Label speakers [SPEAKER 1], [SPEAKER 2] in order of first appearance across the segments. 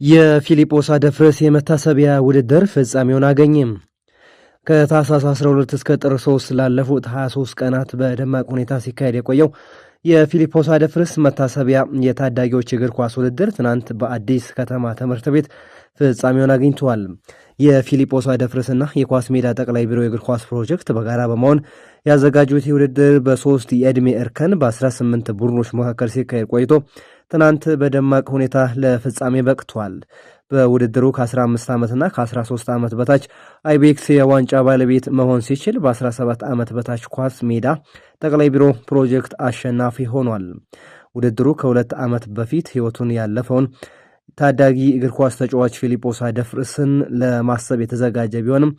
[SPEAKER 1] የፊሊጶስ አደፍርስ የመታሰቢያ ውድድር ፍጻሜውን አገኘ። ከታህሳስ 12 እስከ ጥር 3 ላለፉት 23 ቀናት በደማቅ ሁኔታ ሲካሄድ የቆየው የፊሊጶስ አደፍርስ መታሰቢያ የታዳጊዎች እግር ኳስ ውድድር ትናንት በአዲስ ከተማ ትምህርት ቤት ፍጻሜውን አግኝተዋል። የፊሊጶስ አደፍርስና የኳስ ሜዳ ጠቅላይ ቢሮ የእግር ኳስ ፕሮጀክት በጋራ በመሆን ያዘጋጁት ውድድር በ3 የዕድሜ እርከን በ18 ቡድኖች መካከል ሲካሄድ ቆይቶ ትናንት በደማቅ ሁኔታ ለፍጻሜ በቅቷል። በውድድሩ ከ15 ዓመትና ከ13 ዓመት በታች አይቤክስ የዋንጫ ባለቤት መሆን ሲችል በ17 ዓመት በታች ኳስ ሜዳ ጠቅላይ ቢሮ ፕሮጀክት አሸናፊ ሆኗል። ውድድሩ ከ2 ዓመት በፊት ሕይወቱን ያለፈውን ታዳጊ እግር ኳስ ተጫዋች ፊሊጶስ አደፍርስን ለማሰብ የተዘጋጀ ቢሆንም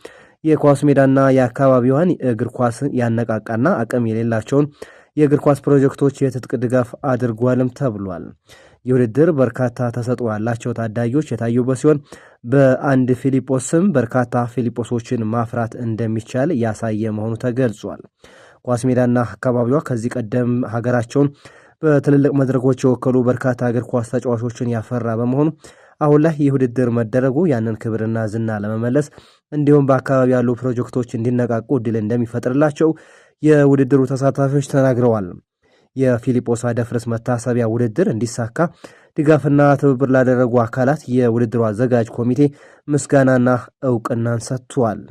[SPEAKER 1] የኳስ ሜዳና የአካባቢዋን እግር ኳስ ያነቃቃና አቅም የሌላቸውን የእግር ኳስ ፕሮጀክቶች የትጥቅ ድጋፍ አድርጓልም ተብሏል። ይህ ውድድር በርካታ ተሰጥኦ ያላቸው ታዳጊዎች የታዩበት ሲሆን በአንድ ፊሊጶስ ስም በርካታ ፊሊጶሶችን ማፍራት እንደሚቻል ያሳየ መሆኑ ተገልጿል። ኳስ ሜዳና አካባቢዋ ከዚህ ቀደም ሀገራቸውን በትልልቅ መድረኮች የወከሉ በርካታ እግር ኳስ ተጫዋቾችን ያፈራ በመሆኑ አሁን ላይ ይህ ውድድር መደረጉ ያንን ክብርና ዝና ለመመለስ እንዲሁም በአካባቢ ያሉ ፕሮጀክቶች እንዲነቃቁ እድል እንደሚፈጥርላቸው የውድድሩ ተሳታፊዎች ተናግረዋል። የፊሊጶስ አደፍርስ መታሰቢያ ውድድር እንዲሳካ ድጋፍና ትብብር ላደረጉ አካላት የውድድሩ አዘጋጅ ኮሚቴ ምስጋናና እውቅናን ሰጥቷል።